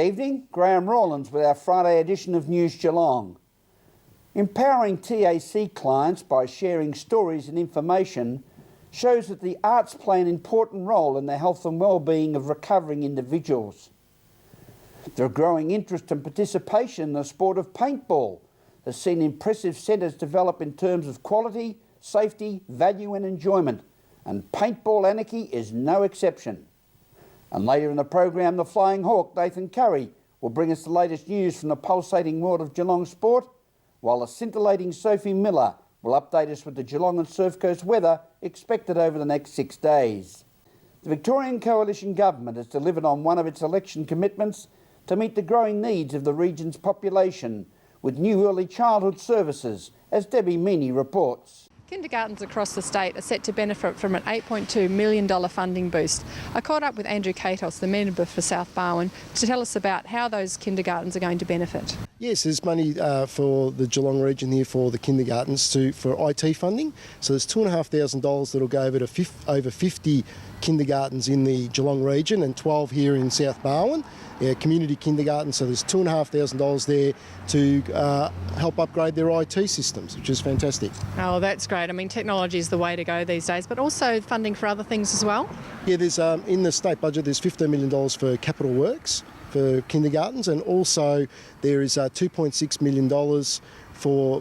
evening, Graham Rawlins with our Friday edition of News Geelong. Empowering TAC clients by sharing stories and information shows that the arts play an important role in the health and well-being of recovering individuals. The growing interest and participation in the sport of paintball has seen impressive centres develop in terms of quality, safety, value and enjoyment, and Paintball Anarchy is no exception. And later in the program, the Flying Hawk, Nathan Curry, will bring us the latest news from the pulsating world of Geelong sport, while the scintillating Sophie Miller will update us with the Geelong and Surf Coast weather expected over the next 6 days. The Victorian Coalition Government has delivered on one of its election commitments to meet the growing needs of the region's population with new early childhood services, as Debbie Meaney reports. Kindergartens across the state are set to benefit from an $8.2 million funding boost. I caught up with Andrew Katos, the member for South Barwon, to tell us about how those kindergartens are going to benefit. Yes, there's money for the Geelong region here for the kindergartens for IT funding. So there's $2,500 that'll go over to over 50 kindergartens in the Geelong region and 12 here in South Barwon. Community kindergarten, so there's $2,500 there to help upgrade their IT systems, which is fantastic. Oh, that's great. I mean, technology is the way to go these days, but also funding for other things as well? Yeah, there's in the state budget there's $15 million for capital works for kindergartens, and also there is $2.6 million for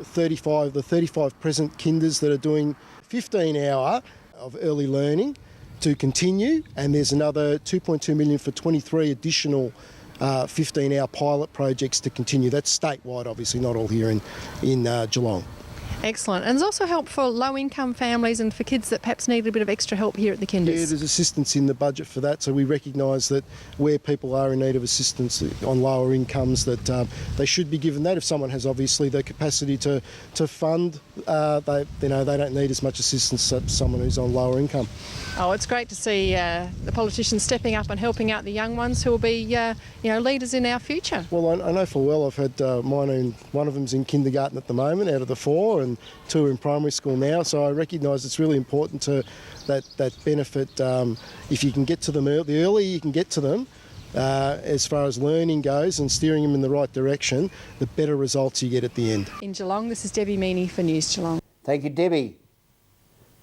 the 35 present kinders that are doing 15 hour of early learning to continue, and there's another $2.2 million for 23 additional 15-hour pilot projects to continue. That's statewide, obviously, not all here in Geelong. Excellent. And there's also help for low-income families and for kids that perhaps need a bit of extra help here at the kinders. Yeah, there's assistance in the budget for that, so we recognise that where people are in need of assistance on lower incomes, that they should be given that. If someone has obviously the capacity to fund, they don't need as much assistance as someone who's on lower income. Oh, it's great to see the politicians stepping up and helping out the young ones who will be, leaders in our future. Well, I know full well. I've had one of them's in kindergarten at the moment, out of the 4, and 2 are in primary school now. So I recognise it's really important to that benefit. If you can get to them the earlier you can get to them, as far as learning goes and steering them in the right direction, the better results you get at the end. In Geelong, this is Debbie Meaney for News Geelong. Thank you, Debbie.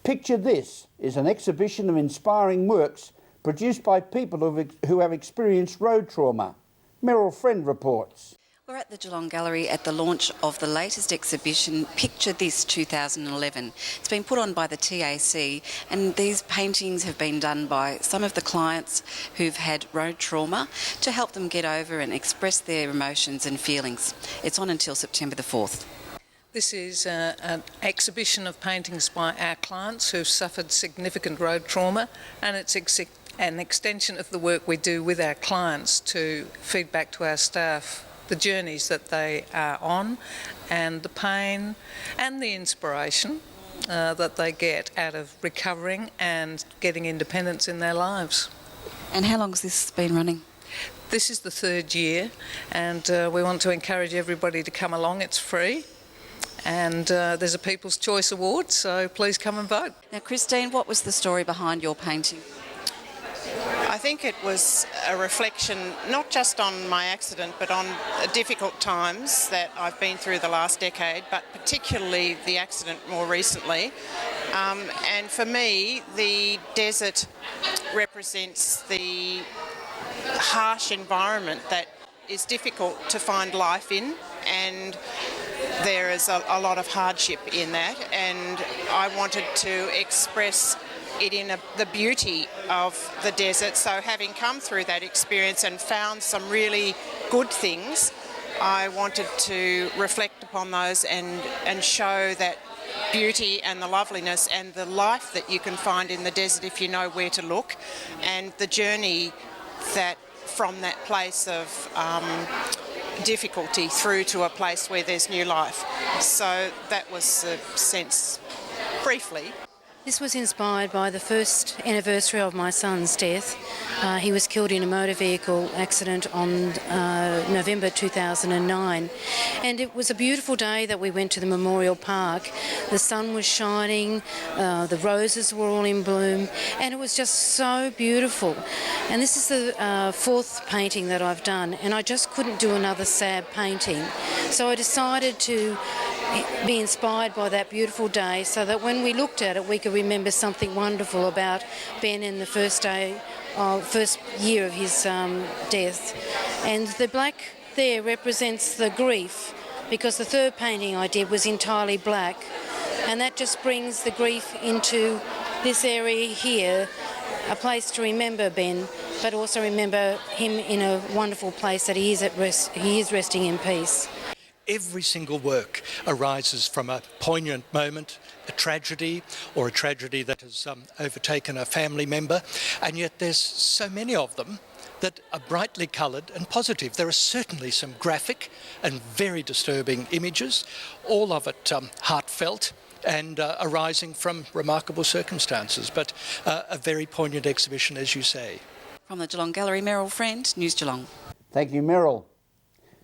Picture This is an exhibition of inspiring works produced by people who have experienced road trauma. Meryl Friend reports. We're at the Geelong Gallery at the launch of the latest exhibition, Picture This 2011. It's been put on by the TAC, and these paintings have been done by some of the clients who've had road trauma to help them get over and express their emotions and feelings. It's on until September the 4th. This is an exhibition of paintings by our clients who've suffered significant road trauma, and it's an extension of the work we do with our clients to feed back to our staff the journeys that they are on and the pain and the inspiration that they get out of recovering and getting independence in their lives. And how long has this been running? This is the 3rd year, and we want to encourage everybody to come along. It's free. And there's a People's Choice Award, so please come and vote. Now, Christine, what was the story behind your painting? I think it was a reflection not just on my accident but on difficult times that I've been through the last decade, but particularly the accident more recently. And for me, the desert represents the harsh environment that is difficult to find life in, and there is a lot of hardship in that, and I wanted to express it in the beauty of the desert. So having come through that experience and found some really good things, I wanted to reflect upon those and show that beauty and the loveliness and the life that you can find in the desert if you know where to look, and the journey that from that place of difficulty through to a place where there's new life. So that was the sense, briefly. This was inspired by the first anniversary of my son's death. He was killed in a motor vehicle accident on November 2009. And it was a beautiful day that we went to the Memorial Park. The sun was shining, the roses were all in bloom, and it was just so beautiful. And this is the fourth painting that I've done, and I just couldn't do another sad painting. So I decided to be inspired by that beautiful day so that when we looked at it we could remember something wonderful about Ben in the first year of his death. And the black there represents the grief, because the third painting I did was entirely black, and that just brings the grief into this area here, a place to remember Ben, but also remember him in a wonderful place that he is at rest. He is resting in peace. Every single work arises from a poignant moment, a tragedy, or a tragedy that has overtaken a family member, and yet there's so many of them that are brightly coloured and positive. There are certainly some graphic and very disturbing images, all of it heartfelt and arising from remarkable circumstances, but a very poignant exhibition, as you say. From the Geelong Gallery, Meryl Friend, News Geelong. Thank you, Meryl.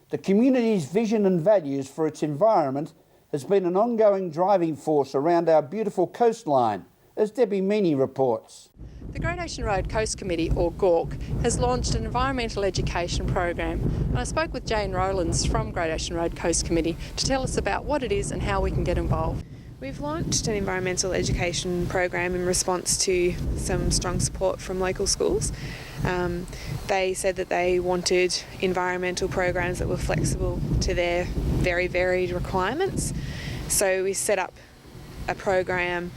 The community's vision and values for its environment has been an ongoing driving force around our beautiful coastline, as Debbie Meaney reports. The Great Ocean Road Coast Committee, or GORC, has launched an environmental education program, and I spoke with Jane Rowlands from Great Ocean Road Coast Committee to tell us about what it is and how we can get involved. We've launched an environmental education program in response to some strong support from local schools. They said that they wanted environmental programs that were flexible to their very varied requirements. So we set up a program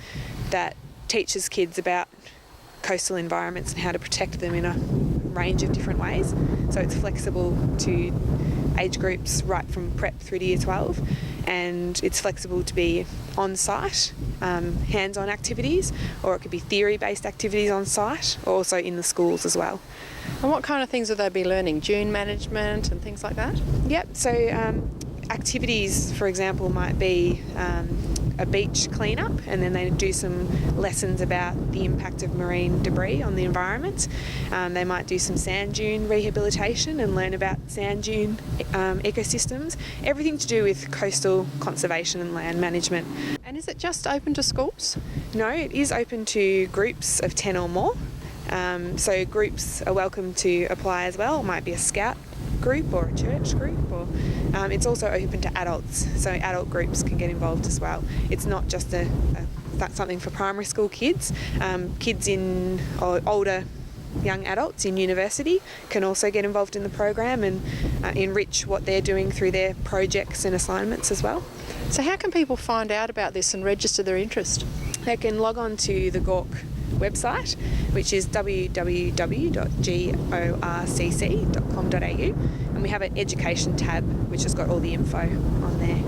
that teaches kids about coastal environments and how to protect them in a range of different ways. So it's flexible to age groups right from prep through to year 12, and it's flexible to be on site, hands-on activities, or it could be theory-based activities on site, or also in the schools as well. And what kind of things will they be learning? Dune management and things like that? Yep, so activities, for example, might be a beach cleanup, and then they do some lessons about the impact of marine debris on the environment. They might do some sand dune rehabilitation and learn about sand dune ecosystems, everything to do with coastal conservation and land management. And is it just open to schools? No, it is open to groups of 10 or more. So groups are welcome to apply as well. It might be a scout group or a church group, or it's also open to adults, so adult groups can get involved as well. It's not just that's something for primary school kids. Kids in or older young adults in university can also get involved in the program and enrich what they're doing through their projects and assignments as well. So how can people find out about this and register their interest? They can log on to the GORC website, which is www.gorcc.com.au, and we have an education tab which has got all the info on there.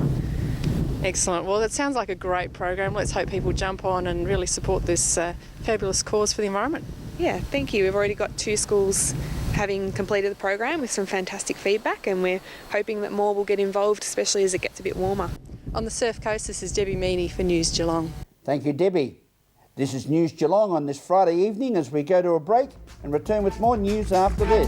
Excellent. Well, that sounds like a great program. Let's hope people jump on and really support this fabulous cause for the environment. Yeah, thank you. We've already got 2 schools having completed the program with some fantastic feedback, and we're hoping that more will get involved, especially as it gets a bit warmer. On the Surf Coast, this is Debbie Meaney for News Geelong. Thank you, Debbie. This is News Geelong on this Friday evening as we go to a break and return with more news after this.